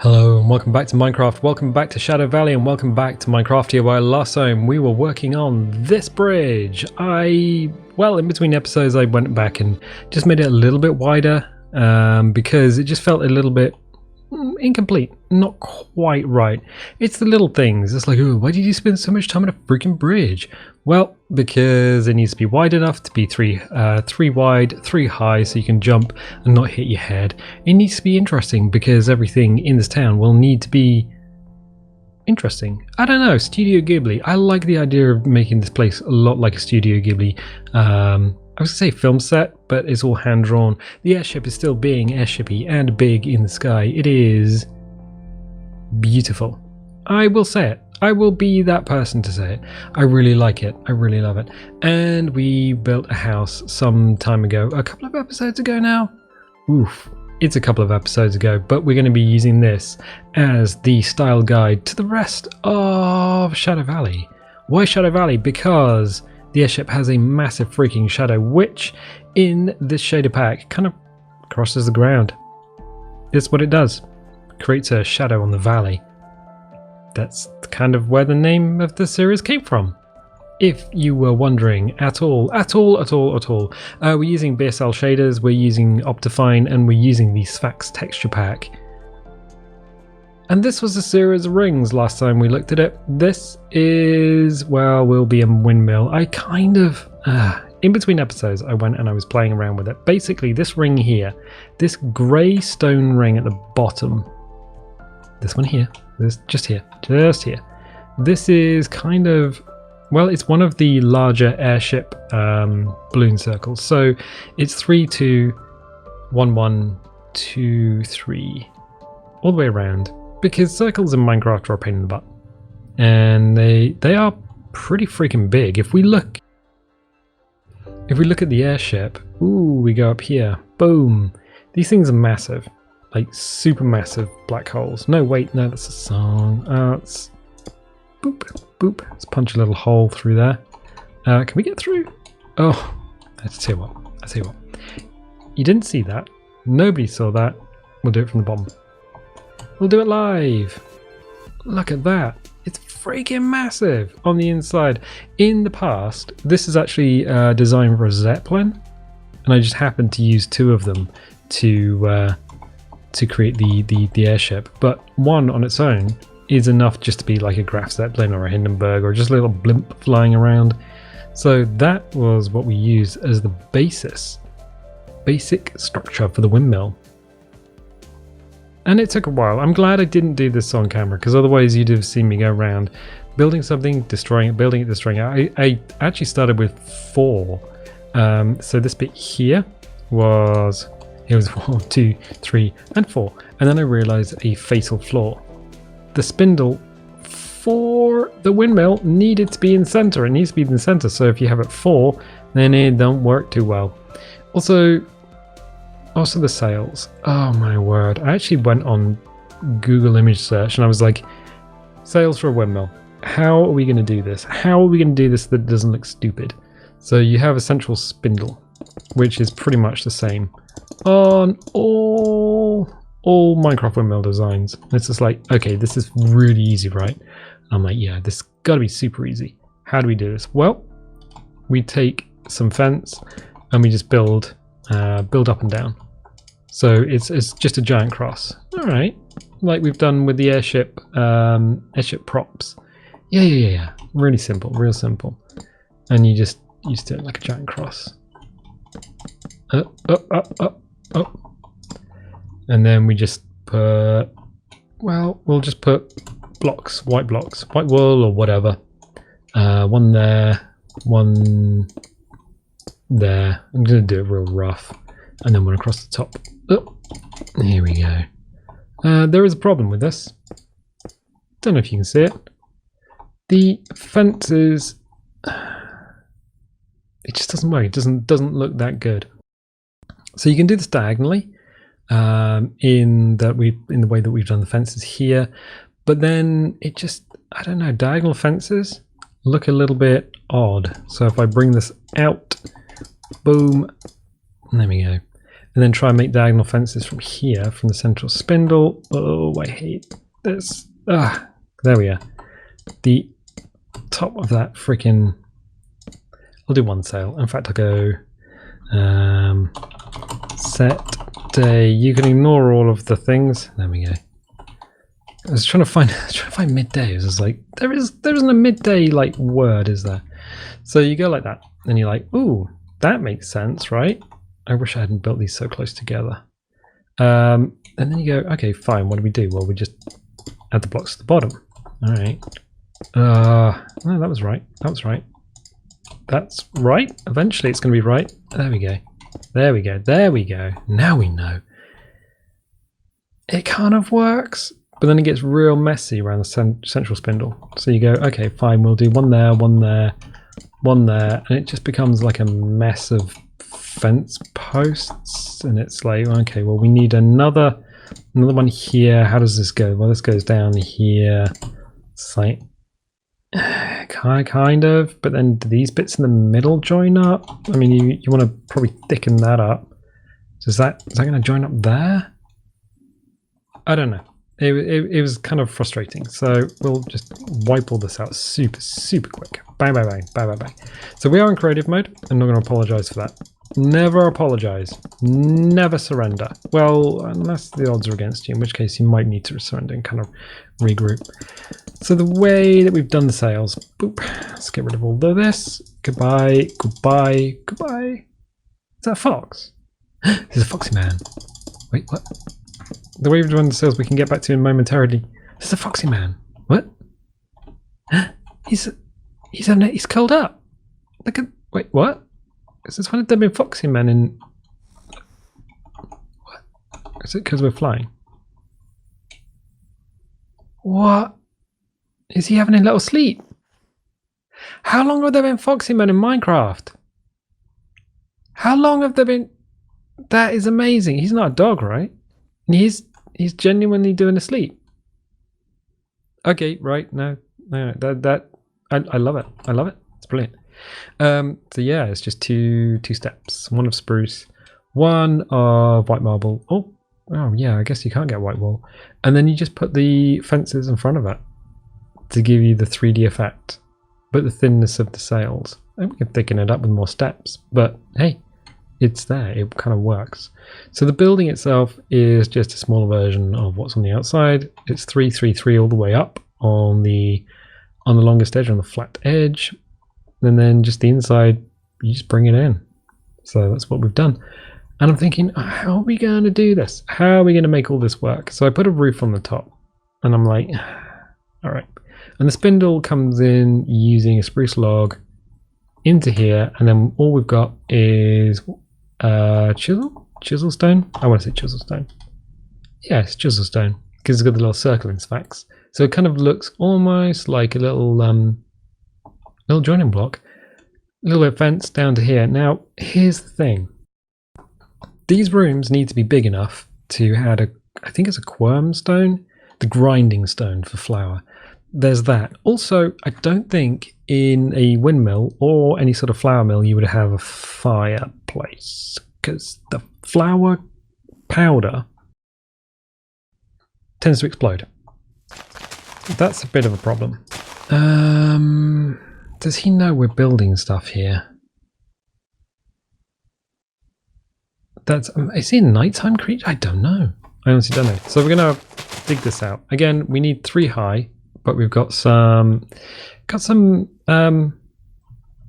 Hello and welcome back to Minecraft, welcome back to Shadow Valley, and welcome back to Minecraft here, where last time we were working on this bridge. Well, in between episodes I went back and just made it a little bit wider because it just felt a little bit incomplete, not quite right. It's the little things. It's like, oh, why did you spend so much time on a freaking bridge? Well, because it needs to be wide enough to be three wide, 3 high, so you can jump and not hit your head. It needs to be interesting because everything in this town will need to be interesting. I don't know, Studio Ghibli. I like the idea of making this place a lot like a Studio Ghibli. I was going to say film set, but it's all hand-drawn. The airship is still being airshipy and big in the sky. It is beautiful. I will say it. I will be that person to say it. I really like it. I really love it. And we built a house some time ago. A couple of episodes ago now? Oof. It's a couple of episodes ago, but we're going to be using this as the style guide to the rest of Shadow Valley. Why Shadow Valley? Because the airship has a massive freaking shadow, which in this shader pack kind of crosses the ground. It's what it does. Creates a shadow on the valley. That's kind of where the name of the series came from. If you were wondering at all. We're using BSL shaders, we're using Optifine, and we're using the Sphax texture pack. And this was a series of rings last time we looked at it. This is, well, will be a windmill. I kind of, in between episodes, I went and I was playing around with it. Basically, this ring here, this grey stone ring at the bottom, this one here, this just here. This is kind of, well, it's one of the larger airship balloon circles. So it's 3, 2, 1, 1, 2, 3, all the way around. Because circles in Minecraft are a pain in the butt, and they are pretty freaking big. If we look at the airship, ooh, we go up here, boom. These things are massive, like super massive black holes. No, wait, no, that's a song. It's boop, boop. Let's punch a little hole through there. Can we get through? Oh, I tell you what. You didn't see that. Nobody saw that. We'll do it from the bottom. We'll do it live. Look at that. It's freaking massive on the inside. In the past, this is actually designed for a Zeppelin, and I just happened to use 2 of them to create the airship. But one on its own is enough just to be like a Graf Zeppelin or a Hindenburg or just a little blimp flying around. So that was what we used as the basic structure for the windmill. And it took a while. I'm glad I didn't do this on camera, because otherwise you'd have seen me go around building something, destroying it, building it, destroying it. I actually started with 4. So this bit here was 1, 2, 3, and 4. And then I realized a fatal flaw. The spindle for the windmill needed to be in center. It needs to be in the center. So if you have it 4, then it don't work too well. Also the sails. Oh my word. I actually went on Google image search and I was like, sails for a windmill. How are we going to do this? How are we going to do this that doesn't look stupid? So you have a central spindle, which is pretty much the same on all Minecraft windmill designs. It's just like, okay, this is really easy, right? I'm like, yeah, this got to be super easy. How do we do this? Well, we take some fence and we just build up and down. So it's just a giant cross. All right, like we've done with the airship props. Yeah. Really simple, real simple. And you just do it like a giant cross. Up. And then we just put, well, we'll just put blocks, white wool or whatever. One there, one there. I'm going to do it real rough, and then one across the top. Oh, here we go. There is a problem with this. Don't know if you can see it. The fences, it just doesn't work. It doesn't look that good. So you can do this diagonally in the way that we've done the fences here, but then it just, I don't know, diagonal fences look a little bit odd. So if I bring this out, boom, there we go. And and then try and make diagonal fences from here, from the central spindle. Oh, I hate this. There we are. The top of that freaking... I'll do one sail. In fact, I'll go set day. You can ignore all of the things. There we go. I was trying to find midday. It was just like there isn't a midday like word, is there? So you go like that, and you're like, ooh, that makes sense, right? I wish I hadn't built these so close together. And then you go, okay, fine. What do we do? Well, we just add the blocks to the bottom. All right. No, that was right. That was right. That's right. Eventually, it's going to be right. There we go. There we go. There we go. Now we know. It kind of works. But then it gets real messy around the central spindle. So you go, okay, fine, we'll do one there, one there, one there, and it just becomes like a mess of fence posts. And it's like, okay, well, we need another one here. How does this go? Well, this goes down here. It's like, kind of. But then do these bits in the middle join up? I mean, you want to probably thicken that up. So is that going to join up there? I don't know. It was kind of frustrating, so we'll just wipe all this out super quick. Bang, bang, bang, bang, bang, bang. So we are in creative mode. I'm not going to apologize for that. Never apologize. Never surrender. Well, unless the odds are against you, in which case you might need to surrender and kind of regroup. So the way that we've done the sails, boop. Let's get rid of all of this. Goodbye, goodbye, goodbye. Is that a fox? There's a foxy man. Wait, what? The way we've done the sails, we can get back to him momentarily. This is a foxy man. What? He's curled up. Look at. Wait, what? Is this one of them been foxy men in? What? Is it because we're flying? What? Is he having a little sleep? How long have there been foxy men in Minecraft? How long have there been? That is amazing. He's not a dog, right? And he's genuinely doing a sleep. Okay, right, no, that I love it. I love it. It's brilliant. So yeah, it's just two steps. One of spruce, one of white marble. Oh yeah, I guess you can't get white wall. And then you just put the fences in front of it to give you the 3D effect, but the thinness of the sails. And we can thicken it up with more steps, but hey, it's there. It kind of works. So the building itself is just a smaller version of what's on the outside. It's 3, 3, 3 all the way up on the longest edge, on the flat edge, and then just the inside, you just bring it in. So that's what we've done. And I'm thinking, how are we going to do this? How are we going to make all this work? So I put a roof on the top, and I'm like, all right. And the spindle comes in using a spruce log into here, and then all we've got is chisel stone. I want to say chisel stone. Yeah, it's chisel stone because it's got the little circle in sphax. So it kind of looks almost like a little joining block, a little bit of fence down to here. Now, here's the thing: these rooms need to be big enough to add I think it's a querm stone, the grinding stone for flour. There's that. Also, I don't think in a windmill or any sort of flour mill you would have a fireplace because the flour powder tends to explode. That's a bit of a problem. Does he know we're building stuff here? Is he a nighttime creature? I don't know. I honestly don't know. So we're gonna dig this out. Again, we need 3 high. But we've got some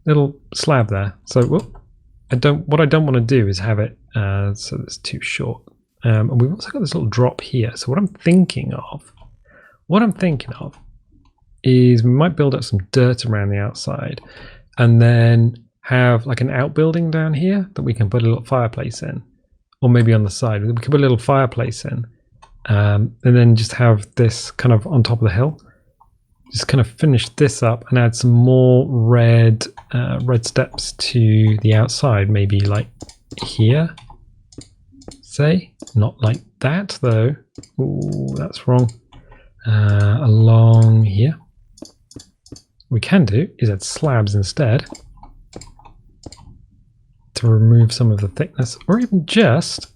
little slab there. So what I don't want to do is have it so it's too short. And we've also got this little drop here. So what I'm thinking of is we might build up some dirt around the outside, and then have like an outbuilding down here that we can put a little fireplace in, or maybe on the side we can put a little fireplace in, and then just have this kind of on top of the hill. Just kind of finish this up and add some more red steps to the outside, maybe like here, say. Not like that though. Ooh, that's wrong. Along here. What we can do is add slabs instead to remove some of the thickness, or even just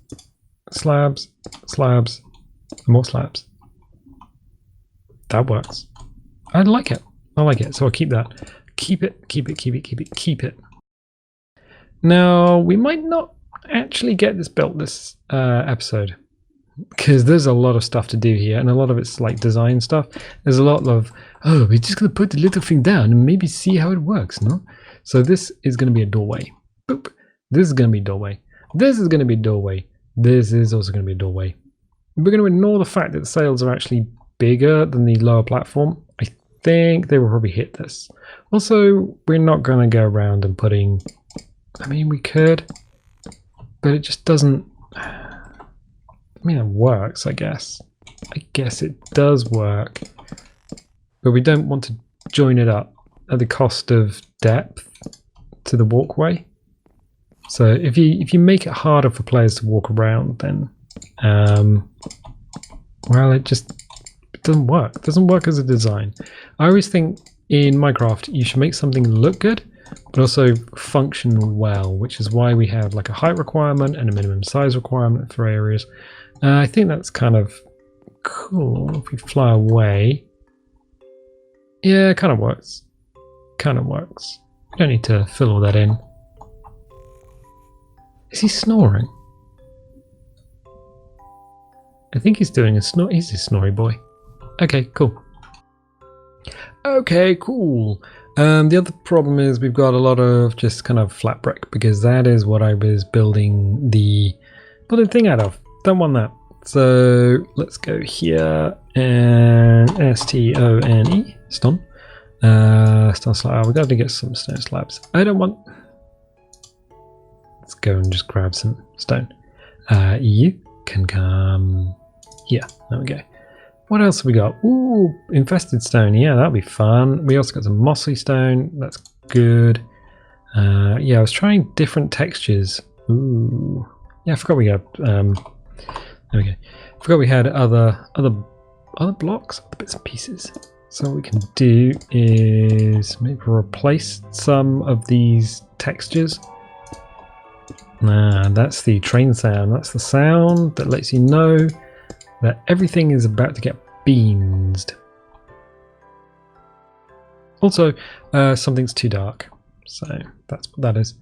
slabs, slabs, more slabs. That works. I like it. I like it. So I'll keep that. Keep it, keep it, keep it, keep it, keep it. Now, we might not actually get this built this episode, because there's a lot of stuff to do here, and a lot of it's like design stuff. There's a lot of, oh, we're just going to put the little thing down and maybe see how it works, no? So this is going to be a doorway. Boop. This is going to be a doorway. This is going to be a doorway. This is also going to be a doorway. We're going to ignore the fact that the sails are actually bigger than the lower platform. I think they will probably hit this. Also, we're not going to go around and putting... I mean, we could, but it just doesn't... I mean, it works, I guess. I guess it does work. But we don't want to join it up at the cost of depth to the walkway. So if you make it harder for players to walk around, then well, it doesn't work. It doesn't work as a design. I always think in Minecraft you should make something look good, but also function well, which is why we have like a height requirement and a minimum size requirement for areas. I think that's kind of cool. If we fly away, yeah, it kind of works. Kind of works. We don't need to fill all that in. Is he snoring? I think he's doing a snore. He's a snory boy. Okay, cool. Okay, cool. The other problem is we've got a lot of just kind of flat brick, because that is what I was building the thing out of. Don't want that. So let's go here and stone. Stone slab. We've got to get some stone slabs. I don't want. Let's go and just grab some stone. You can come here. There we go. What else have we got? Ooh, infested stone. Yeah, that'll be fun. We also got some mossy stone. That's good. Yeah, I was trying different textures. Ooh. Yeah, I forgot we got. There we go. I forgot we had other blocks, other bits and pieces. So what we can do is maybe replace some of these textures. That's the train sound. That's the sound that lets you know that everything is about to get beansed. Also, something's too dark. So that's what that is.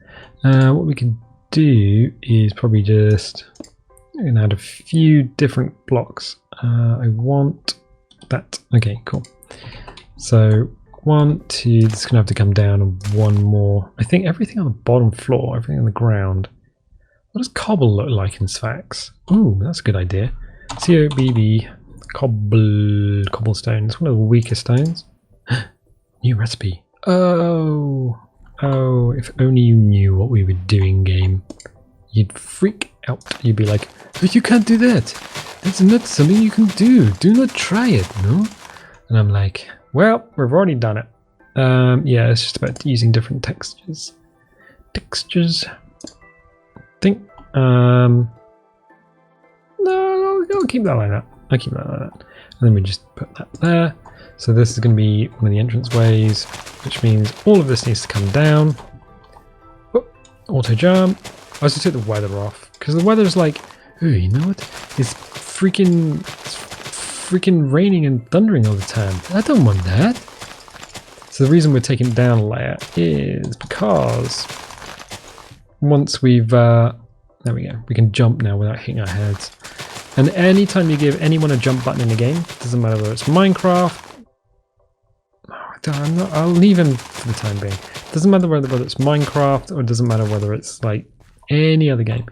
What we can do is probably just add a few different blocks. I want that. Okay, cool. So 1, 2, this is going to have to come down, and one more. I think everything on the bottom floor, everything on the ground. What does cobble look like in Sphax? Ooh, that's a good idea. COBB, cobblestone. It's one of the weaker stones. New recipe. Oh, if only you knew what we were doing, game. You'd freak out. You'd be like, oh, you can't do that. That's not something you can do. Do not try it, no? And I'm like, well, we've already done it. Yeah, it's just about using different textures. Think no, I'll keep that like that. I'll keep that like that. And then we just put that there. So this is going to be one of the entrance ways, which means all of this needs to come down. Oh, auto jump. I also took the weather off, because the weather's like, ooh, you know what? It's freaking raining and thundering all the time. I don't want that. So the reason we're taking it down a layer is because once we've there we go, we can jump now without hitting our heads. And anytime you give anyone a jump button in the game, doesn't matter whether it's Minecraft, I'll leave him for the time being. Doesn't matter whether it's Minecraft, or it doesn't matter whether it's like any other game.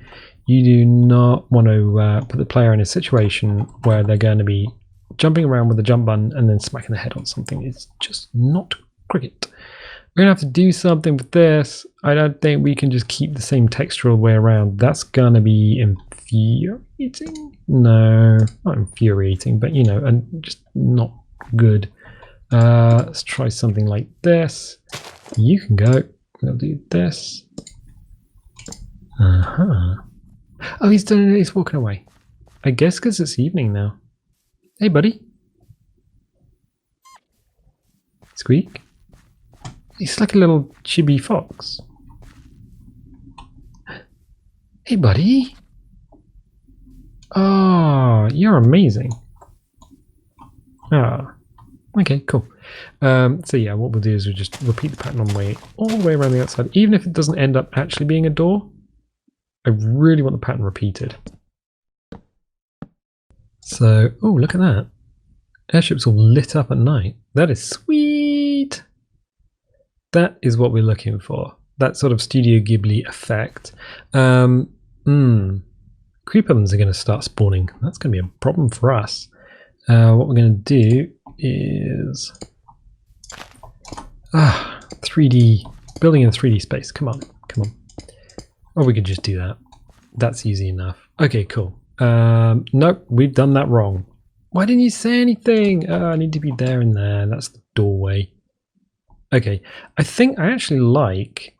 You do not want to put the player in a situation where they're going to be jumping around with the jump button and then smacking their head on something. It's just not cricket. We're going to have to do something with this. I don't think we can just keep the same textural way around. That's going to be infuriating. No, not infuriating, but you know, and just not good. Let's try something like this. You can go. We'll do this. Oh, he's done it. He's walking away. I guess because it's evening now. Hey, buddy. Squeak. He's like a little chibi fox. Hey, buddy. Oh, you're amazing. Ah, okay, cool. So yeah, what we'll do is we'll just repeat the pattern all the way around the outside, even if it doesn't end up actually being a door. I really want the pattern repeated. So, oh, look at that. Airship's all lit up at night. That is sweet. That is what we're looking for. That sort of Studio Ghibli effect. Creepums are going to start spawning. That's going to be a problem for us. What we're going to do is 3D building in 3D space. Come on. Or we could just do that. That's easy enough. Okay, cool. Nope, we've done that wrong. Why didn't you say anything? I need to be there and there. That's the doorway. Okay, I think I actually like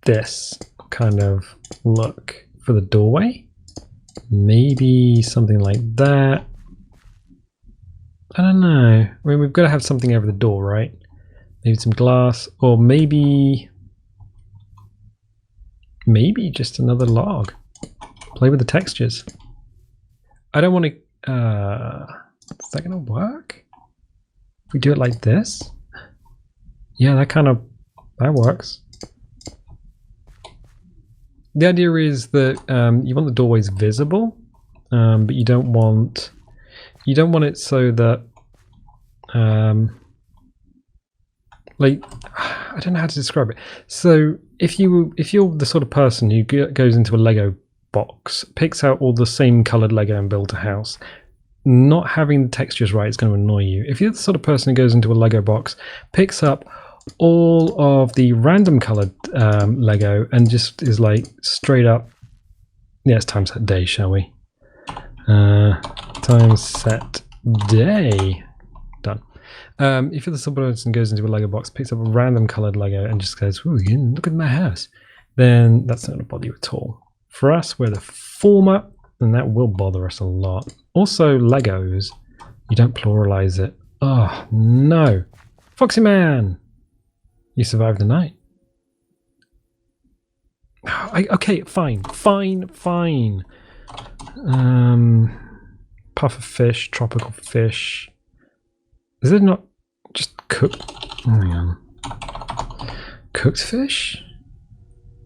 this kind of look for the doorway. Maybe something like that. I don't know. I mean, we've got to have something over the door, right? Maybe some glass, or maybe just another log. Play with the textures. I don't want to... is that going to work? If we do it like this? Yeah, that works. The idea is that you want the doorways visible, but you don't want it so that like, I don't know how to describe it. So if you're the sort of person who goes into a Lego box, picks out all the same coloured Lego and builds a house, not having the textures right is going to annoy you. If you're the sort of person who goes into a Lego box, picks up all of the random coloured Lego and just is like straight up, yeah, it's time set day, shall we? Time set day. Done. If you're the sort of person who goes into a Lego box, picks up a random coloured Lego and just goes, ooh, look at my house, then that's not going to bother you at all. For us, we're the former, and that will bother us a lot. Also, Legos, you don't pluralize it. Oh, no. Foxy Man! You survived the night. Okay, fine. Puffer fish, tropical fish. Is it not just cooked? Oh, hang on. Cooked fish?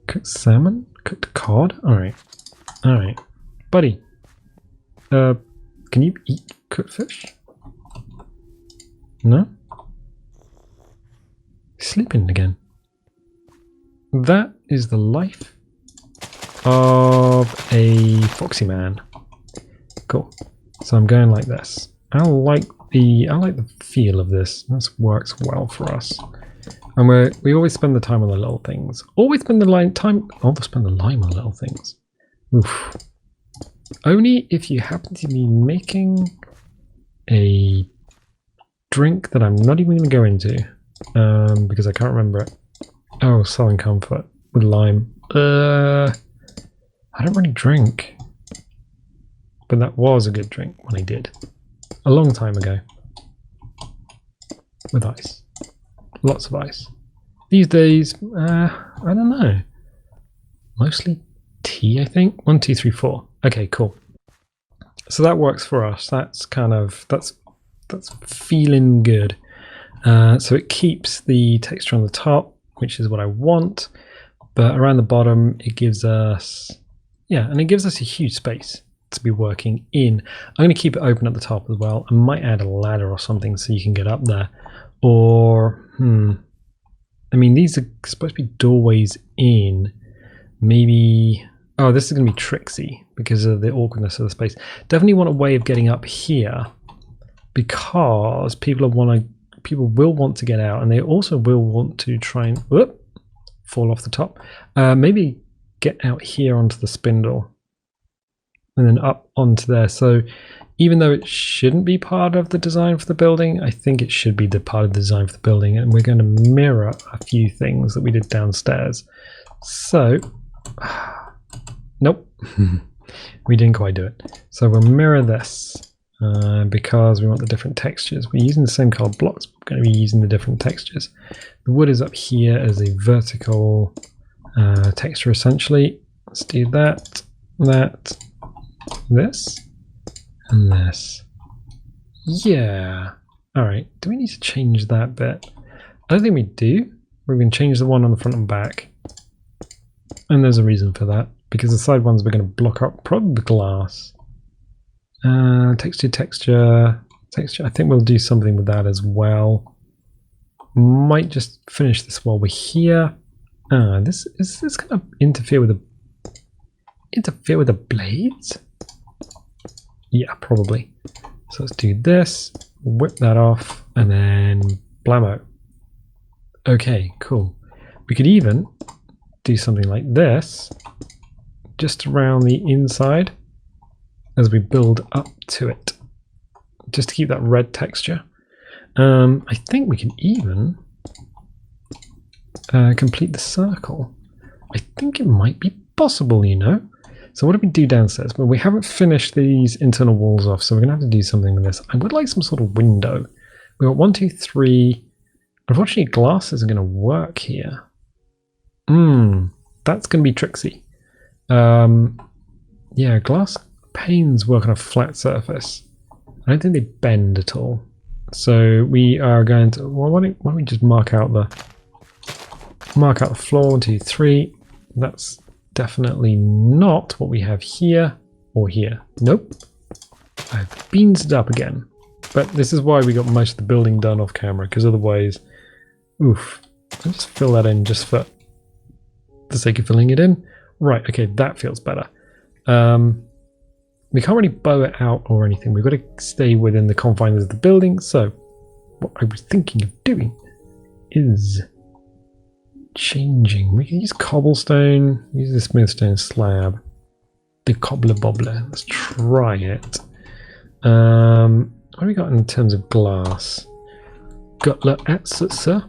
Cooked salmon? Cooked cod? Alright. Buddy. Can you eat cooked fish? No? Sleeping again. That is the life of a foxy man. Cool. So I'm going like this. I like the feel of this. This works well for us. And we always spend the time on the little things. Always spend the time on the little things. Oof. Only if you happen to be making a drink that I'm not even going to go into, because I can't remember it. Oh, Southern Comfort with lime. I don't really drink, but that was a good drink when I did a long time ago with ice, lots of ice. These days, I don't know. Mostly tea, I think. 1, 2, 3, 4. Okay, cool. So that works for us. That's feeling good. So it keeps the texture on the top, which is what I want, but around the bottom it gives us, yeah, and it gives us a huge space to be working in. I'm going to keep it open at the top as well. I might add a ladder or something so you can get up there. Or, I mean, these are supposed to be doorways in. Maybe, oh, this is going to be tricksy because of the awkwardness of the space. Definitely want a way of getting up here because people will want to get out, and they also will want to try and fall off the top. Maybe get out here onto the spindle and then up onto there. So even though it shouldn't be part of the design for the building, I think it should be the part of the design for the building, and we're going to mirror a few things that we did downstairs. So nope, we didn't quite do it. So we'll mirror this because we want the different textures. We're using the same colored blocks, but we're going to be using the different textures. The wood is up here as a vertical texture essentially. Let's do that, this, and this. Yeah. Alright, do we need to change that bit? I don't think we do. We're going to change the one on the front and back. And there's a reason for that. Because the side ones we're going to block up probably the glass. Texture. I think we'll do something with that as well. Might just finish this while we're here. This going to interfere with the blades? Yeah, probably. So let's do this, whip that off, and then blammo. Okay, cool. We could even do something like this, just around the inside, as we build up to it, just to keep that red texture. I think we can even complete the circle. I think it might be possible, you know. So what do we do downstairs? Well, we haven't finished these internal walls off, so we're going to have to do something with this. I would like some sort of window. We got 1, 2, 3. Unfortunately, glass isn't going to work here. That's going to be tricksy. Yeah, glass panes work on a flat surface. I don't think they bend at all. So we are going to. Well, why don't we just mark out the floor? 1, 2, 3. That's definitely not what we have here or here. Nope. I've beansed it up again. But this is why we got most of the building done off camera, because otherwise, oof. I'll just fill that in just for the sake of filling it in. Right, okay, that feels better. We can't really bow it out or anything. We've got to stay within the confines of the building. So what I was thinking of doing is changing. We can use cobblestone, use the smooth stone slab, the cobbler bobbler. Let's try it. What have we got in terms of glass? Gutler Atsutsa.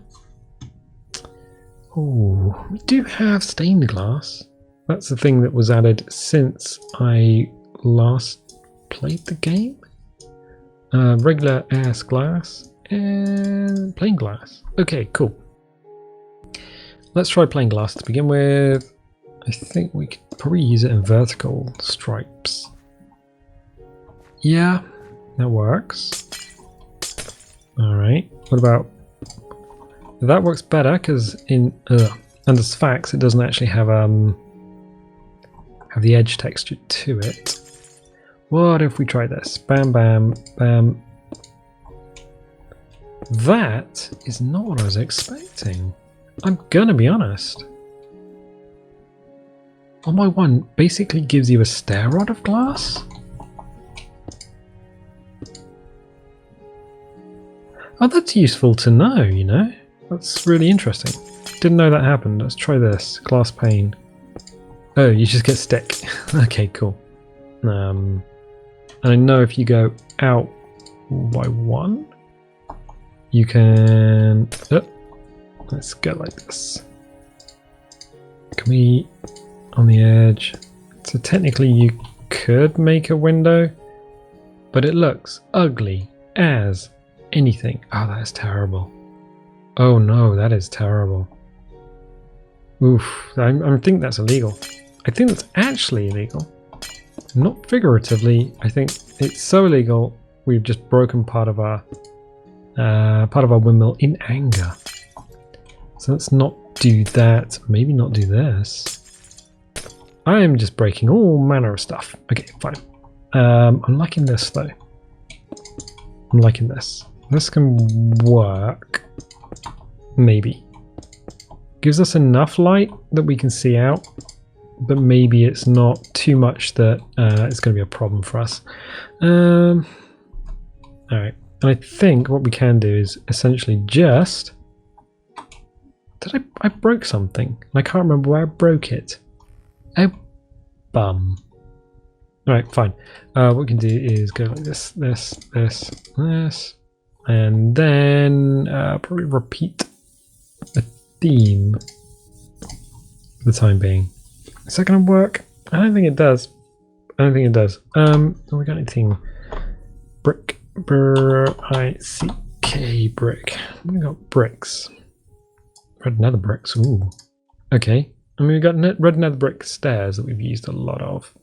Oh, we do have stained glass. That's the thing that was added since I last played the game. Regular ass glass and plain glass. Okay, cool. Let's try plain glass to begin with. I think we could probably use it in vertical stripes. Yeah, that works. Alright, what about... That works better because under Sphax it doesn't actually have the edge texture to it. What if we try this? Bam, bam, bam. That is not what I was expecting. I'm gonna be honest. On my one basically gives you a stair rod of glass. Oh, that's useful to know, you know? That's really interesting. Didn't know that happened. Let's try this. Glass pane. Oh, you just get stick. Okay, cool. And I know if you go out by 1, you can... let's go like this. Can we... on the edge. So technically you could make a window, but it looks ugly as anything. Oh, that's terrible. Oh no, that is terrible. Oof, I think that's illegal. I think that's actually illegal. Not figuratively. I think it's so illegal we've just broken part of our windmill in anger. So let's not do that. Maybe not do this. I am just breaking all manner of stuff. Okay, fine. I'm liking this though. I'm liking this. This can work. Maybe. Gives us enough light that we can see out, but maybe it's not too much that it's going to be a problem for us. Alright. And I think what we can do is essentially just... Did I broke something? I can't remember where I broke it. Oh, bum. Alright, fine. What we can do is go like this, this, this, this, and then probably repeat the theme for the time being. Is that going to work? I don't think it does. I don't think it does. We got anything? Brick, B-R-I-C-K, brick. We got bricks. Red nether bricks. Ooh. Okay. I mean, we got red nether brick stairs that we've used a lot of.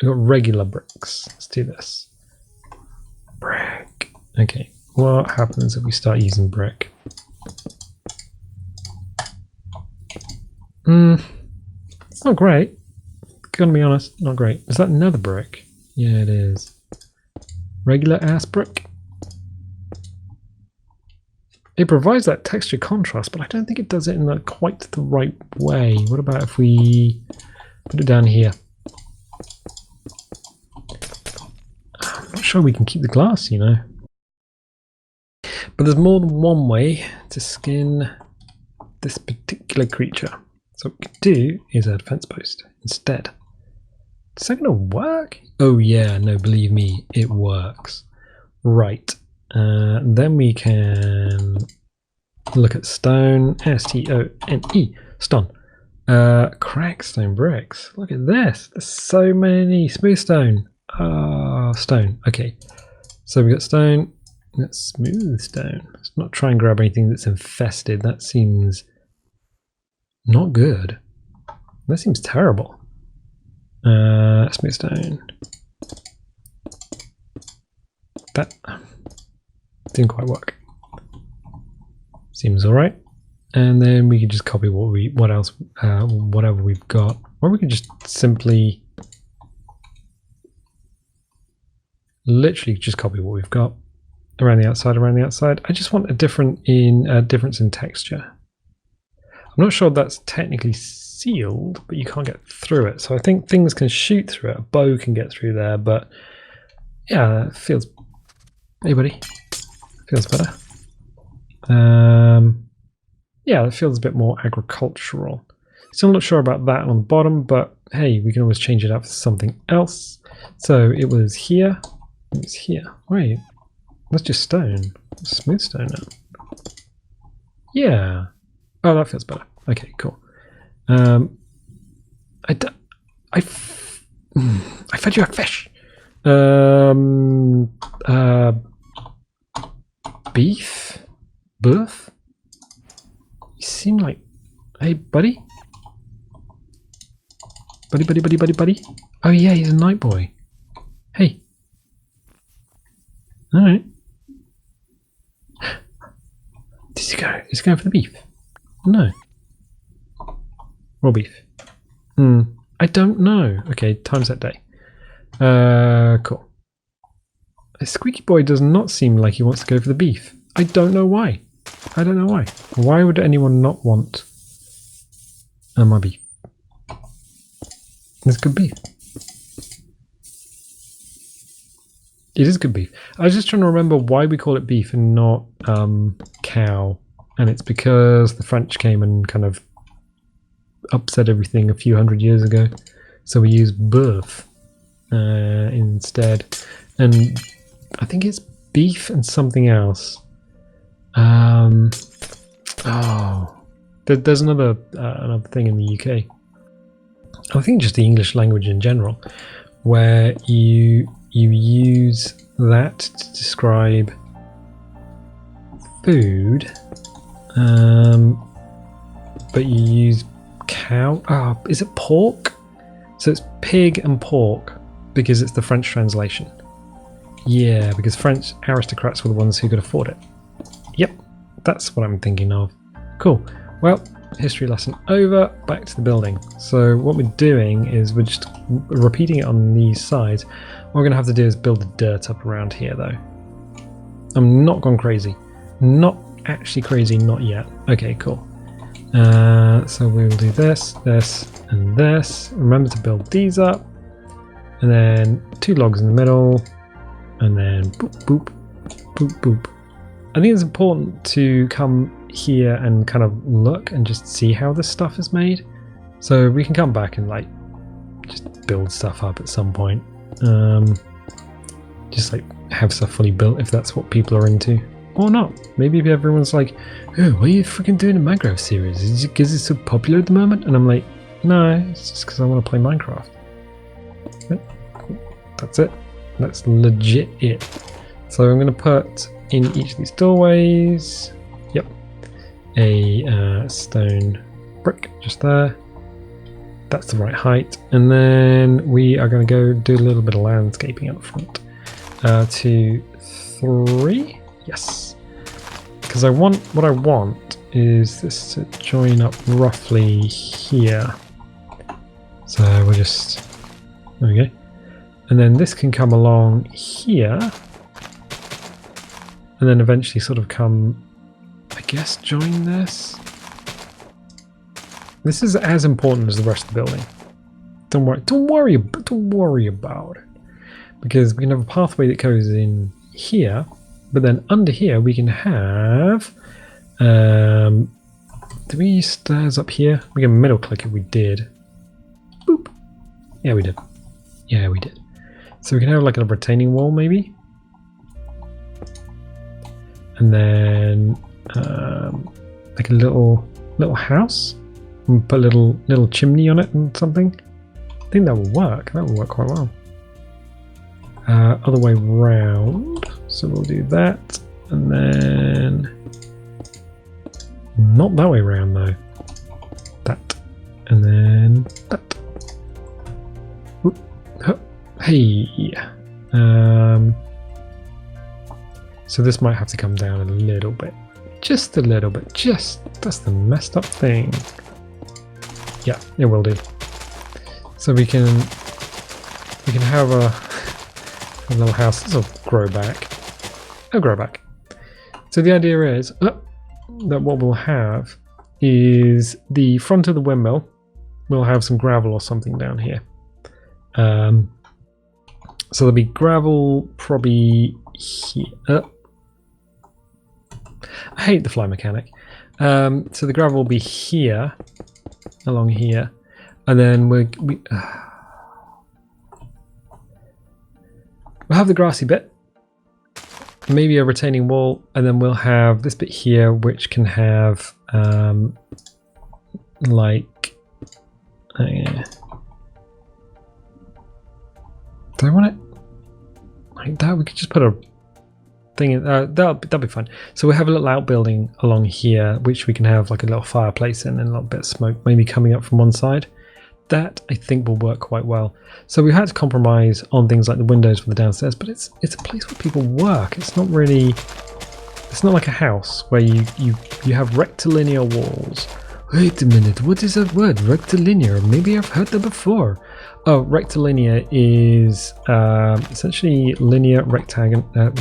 I've got regular bricks. Let's do this. Brick. Okay, what happens if we start using brick? It's not great. Gonna be honest, not great. Is that another brick? Yeah, it is. Regular ass brick. It provides that texture contrast, but I don't think it does it in quite the right way. What about if we put it down here? I'm not sure we can keep the glass, you know. But there's more than one way to skin this particular creature. So what we can do is add a fence post instead. Is that going to work? Oh yeah, no, believe me, it works. Right. Then we can look at stone, S-T-O-N-E, stone. Crack stone bricks. Look at this. There's so many. Smooth stone. Stone. Okay. So we got stone. That's smooth stone. Let's not try and grab anything that's infested. That seems not good. That seems terrible. Smooth stone. That didn't quite work. Seems alright. And then we could just copy whatever we've got. Or we could just simply literally just copy what we've got. Around the outside. I just want a difference in texture. I'm not sure that's technically sealed, but you can't get through it. So I think things can shoot through it. A bow can get through there, but yeah, it feels. Hey, buddy. Feels better. Yeah, it feels a bit more agricultural. Still not sure about that on the bottom, but hey, we can always change it up for something else. So it was here. It was here. Wait, that's just stone. Smooth stone now. Yeah. Oh, that feels better. Okay, cool. I fed you a fish. Beef? Boof? You seem like... Hey, buddy? Buddy? Oh yeah, he's a night boy. Hey. Alright. Does he go? Is he going for the beef? No. Raw beef. I don't know. Okay, times that day. Cool. A squeaky boy does not seem like he wants to go for the beef. I don't know why. Why would anyone not want my beef? It's good beef. It is good beef. I was just trying to remember why we call it beef and not cow. And it's because the French came and kind of upset everything a few hundred years ago. So we use bœuf instead. And I think it's beef and something else. There's another thing in the UK. I think just the English language in general, where you use that to describe food, but you use cow. Is it pork? So it's pig and pork because it's the French translation. Yeah, because French aristocrats were the ones who could afford it. Yep, that's what I'm thinking of. Cool. Well, history lesson over. Back to the building. So what we're doing is we're just repeating it on these sides. What we're going to have to do is build the dirt up around here, though. I'm not gone crazy. Not actually crazy, not yet. Okay, cool. So we'll do this, this, and this. Remember to build these up. And then 2 logs in the middle. And then boop, boop, boop, boop. I think it's important to come here and kind of look and just see how this stuff is made. So we can come back and like just build stuff up at some point. Just like have stuff fully built if that's what people are into. Or not. Maybe if everyone's like, oh, what are you freaking doing a Minecraft series? Is it because it's so popular at the moment? And I'm like, no, it's just because I want to play Minecraft. That's it. That's legit it. So I'm going to put in each of these doorways, yep, a stone brick just there. That's the right height. And then we are going to go do a little bit of landscaping up front. 2, 3. Yes. Because what I want is this to join up roughly here. So we'll just, there we go. And then this can come along here. And then eventually sort of come, I guess, join this. This is as important as the rest of the building. Don't worry about it. Because we can have a pathway that goes in here, but then under here we can have, do we use stairs up here? We can middle click if we did. Boop. Yeah, we did. Yeah, we did. So we can have like a retaining wall maybe. And then like a little house. And put a little chimney on it and something. I think that will work. That will work quite well. Other way round. So we'll do that. And then not that way round though. That. And then that. Oop. Hey. So this might have to come down a little bit. Just a little bit. That's the messed up thing. Yeah, it will do. So we can have a little house. This will grow back. It'll grow back. So the idea is that what we'll have is the front of the windmill. We'll have some gravel or something down here. So there'll be gravel probably here. I hate the fly mechanic. So the gravel will be here, along here, and then we'll have the grassy bit, maybe a retaining wall, and then we'll have this bit here, which can have like. Do I want it like that? We could just put a thing in, that'll be fine. So we have a little outbuilding along here, which we can have like a little fireplace in and a little bit of smoke maybe coming up from one side. That I think will work quite well. So we had to compromise on things like the windows for the downstairs, but it's a place where people work. It's not really, it's not like a house where you have rectilinear walls. Wait a minute, what is that word? Rectilinear? Maybe I've heard that before. Oh, rectilinear is essentially linear rectangular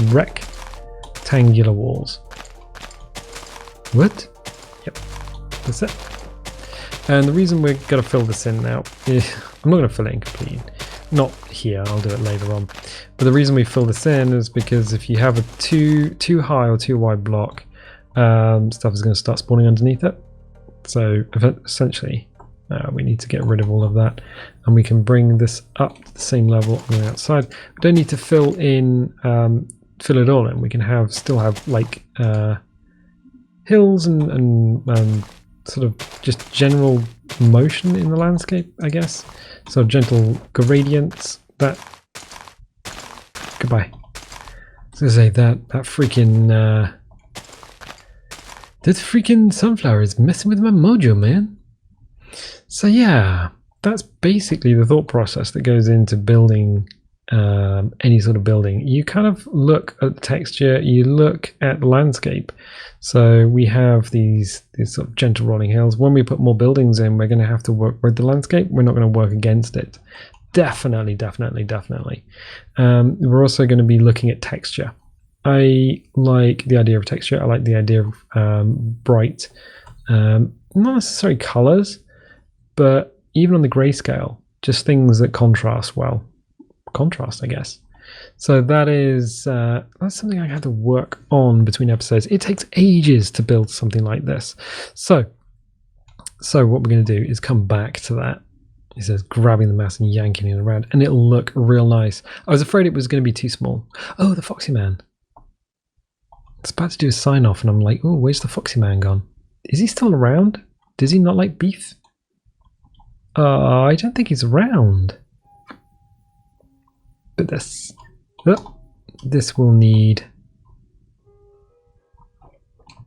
walls. What? Yep, that's it. And the reason we're going to fill this in now is, I'm not going to fill it in completely. Not here, I'll do it later on. But the reason we fill this in is because if you have a too high or too wide block, stuff is going to start spawning underneath it. So essentially, we need to get rid of all of that, and we can bring this up to the same level on the outside. We don't need to fill it all in. We can still have like hills and sort of just general motion in the landscape, I guess. So gentle gradients. That goodbye. I was gonna say that freaking that freaking sunflower is messing with my mojo, man. So yeah, that's basically the thought process that goes into building any sort of building. You kind of look at the texture, you look at the landscape. So we have these sort of gentle rolling hills. When we put more buildings in, we're going to have to work with the landscape. We're not going to work against it. Definitely. We're also going to be looking at texture. I like the idea of texture. I like the idea of bright, not necessarily colors, but even on the grayscale, just things that contrast well. Contrast, I guess. So that is that's something I have to work on between episodes. It takes ages to build something like this. So what we're going to do is come back to that. He says grabbing the mass and yanking it around, and it'll look real nice. I was afraid it was going to be too small. Oh, the Foxy Man. It's about to do a sign off, and I'm like, oh, where's the Foxy Man gone? Is he still around? Does he not like beef? I don't think he's around. But this will need.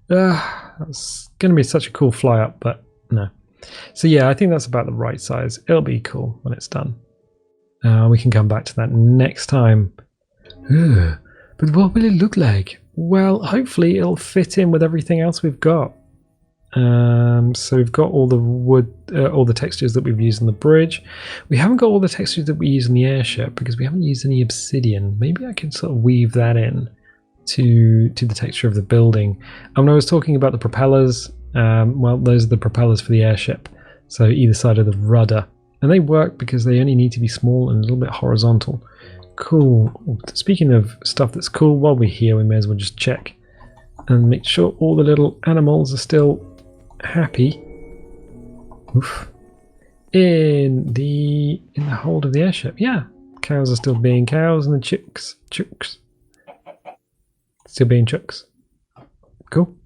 That's going to be such a cool fly up, but no. So yeah, I think that's about the right size. It'll be cool when it's done. We can come back to that next time. Ugh, but what will it look like? Well, hopefully it'll fit in with everything else we've got. So we've got all the wood, all the textures that we've used on the bridge. We haven't got all the textures that we use in the airship because we haven't used any obsidian. Maybe I can sort of weave that in to the texture of the building. And when I was talking about the propellers, well, those are the propellers for the airship. So either side of the rudder. And they work because they only need to be small and a little bit horizontal. Cool. Speaking of stuff that's cool, while we're here, we may as well just check and make sure all the little animals are still happy. Oof. In the hold of the airship. Yeah, cows are still being cows, and the chicks still being chooks. Cool.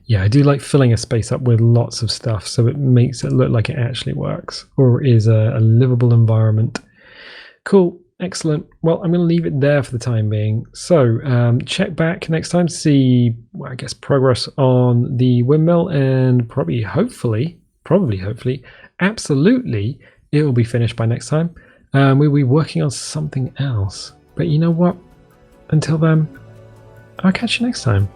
Yeah, I do like filling a space up with lots of stuff so it makes it look like it actually works or is a livable environment. Cool. Excellent. Well, I'm going to leave it there for the time being. So check back next time to see, well, I guess, progress on the windmill, and probably, hopefully, absolutely, it will be finished by next time. We'll be working on something else. But you know what? Until then, I'll catch you next time.